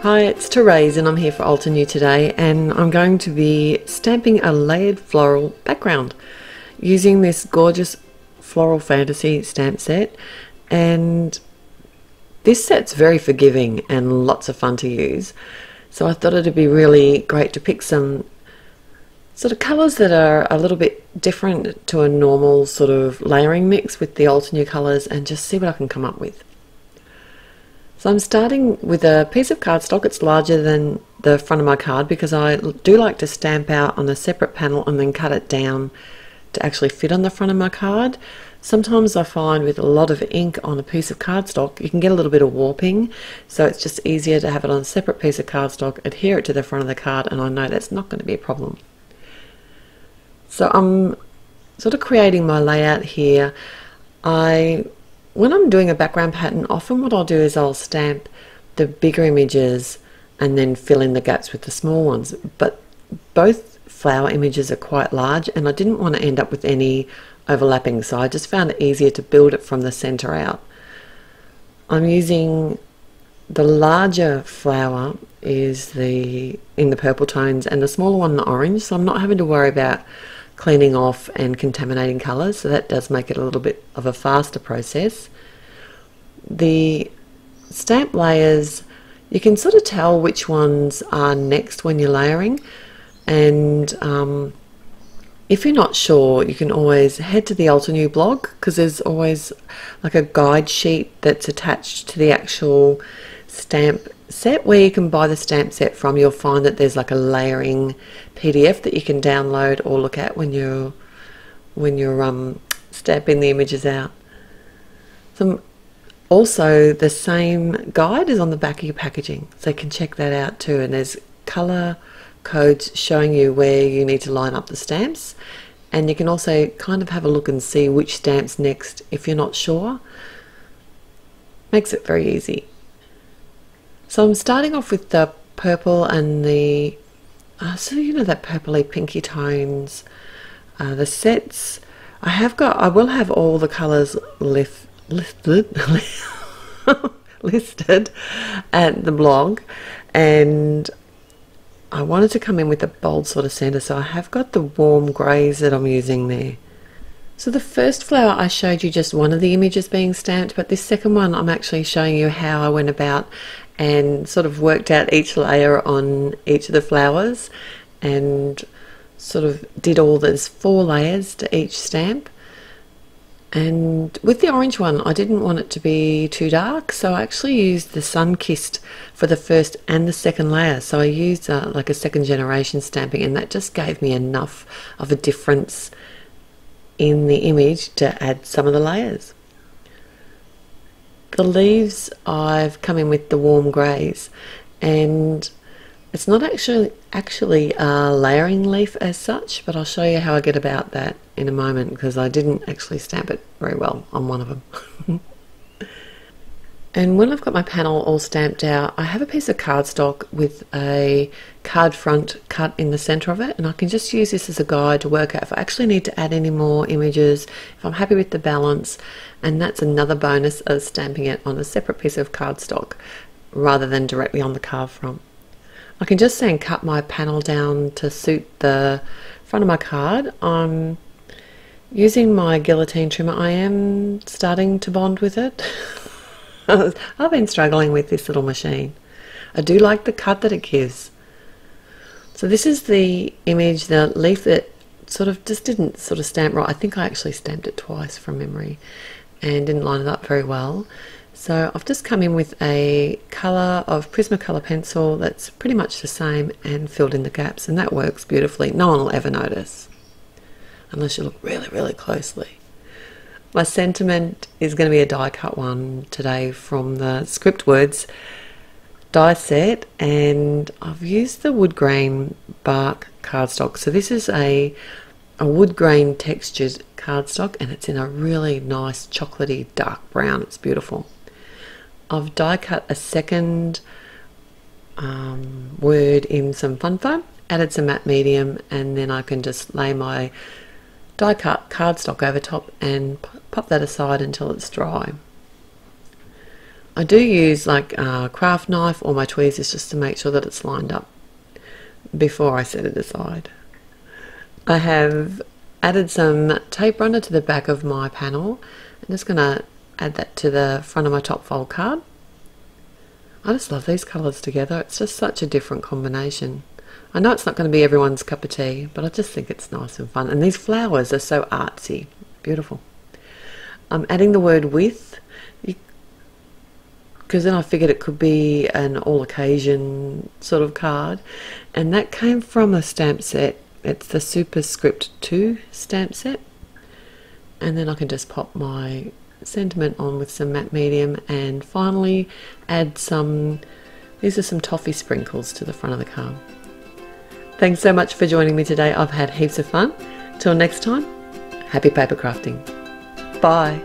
Hi, it's Therese and I'm here for Altenew today, and I'm going to be stamping a layered floral background using this gorgeous Floral Fantasy stamp set. And this set's very forgiving and lots of fun to use, so I thought it'd be really great to pick some sort of colours that are a little bit different to a normal sort of layering mix with the Altenew colours and just see what I can come up with. So I'm starting with a piece of cardstock. It's larger than the front of my card because I do like to stamp out on a separate panel and then cut it down to actually fit on the front of my card. Sometimes I find with a lot of ink on a piece of cardstock you can get a little bit of warping, so it's just easier to have it on a separate piece of cardstock, adhere it to the front of the card, and I know that's not going to be a problem. So I'm sort of creating my layout here. When I'm doing a background pattern, often what I'll do is I'll stamp the bigger images and then fill in the gaps with the small ones. But both flower images are quite large and I didn't want to end up with any overlapping, so I just found it easier to build it from the center out. I'm using the larger flower is in the purple tones and the smaller one the orange, so I'm not having to worry about cleaning off and contaminating colours, so that does make it a little bit of a faster process. The stamp layers, you can sort of tell which ones are next when you're layering, and if you're not sure you can always head to the Altenew blog, because there's always like a guide sheet that's attached to the actual stamp set where you can buy the stamp set from. You'll find that there's like a layering PDF that you can download or look at when you're stamping the images out. Also, the same guide is on the back of your packaging, so you can check that out too, and there's colour codes showing you where you need to line up the stamps, and you can also kind of have a look and see which stamp's next if you're not sure. Makes it very easy. So I'm starting off with the purple and the, so you know, that purpley pinky tones. The sets, I will have all the colours listed at the blog, and I wanted to come in with a bold sort of centre, so I have got the warm greys that I'm using there. So the first flower I showed you just one of the images being stamped, but this second one I'm actually showing you how I went about and sort of worked out each layer on each of the flowers and sort of did all those 4 layers to each stamp. And with the orange one I didn't want it to be too dark, so I actually used the sun-kissed for the first and the second layer. So I used like a second generation stamping, and that just gave me enough of a difference in the image to add some of the layers. The leaves, I've come in with the warm greys, and it's not actually a layering leaf as such, but I'll show you how I get about that in a moment, because I didn't actually stamp it very well on one of them. And when I've got my panel all stamped out, I have a piece of cardstock with a card front cut in the center of it, and I can just use this as a guide to work out if I actually need to add any more images, if I'm happy with the balance. And that's another bonus of stamping it on a separate piece of cardstock rather than directly on the card front. I can just then cut my panel down to suit the front of my card. I'm using my guillotine trimmer. I am starting to bond with it. I've been struggling with this little machine. I do like the cut that it gives. So this is the image, the leaf that sort of just didn't sort of stamp right. I think I actually stamped it twice from memory and didn't line it up very well. So I've just come in with a colour of Prismacolor pencil that's pretty much the same and filled in the gaps, and that works beautifully. No one will ever notice unless you look really, really closely. My sentiment is going to be a die cut one today from the Script Words die set, and I've used the wood grain bark cardstock. So this is a wood grain textured cardstock, and it's in a really nice chocolatey dark brown. It's beautiful. I've die cut a second word in some fun foam, added some matte medium, and then I can just lay my die cut cardstock over top and pop that aside until it's dry. I do use like a craft knife or my tweezers just to make sure that it's lined up before I set it aside. I have added some tape runner to the back of my panel. I'm just going to add that to the front of my top fold card. I just love these colours together. It's just such a different combination. I know it's not going to be everyone's cup of tea, but I just think it's nice and fun. And these flowers are so artsy. Beautiful. I'm adding the word with, because then I figured it could be an all occasion sort of card. And that came from a stamp set. It's the Superscript 2 stamp set. And then I can just pop my sentiment on with some matte medium, and finally add some, these are some toffee sprinkles to the front of the card. Thanks so much for joining me today. I've had heaps of fun. Till next time, happy paper crafting. Bye.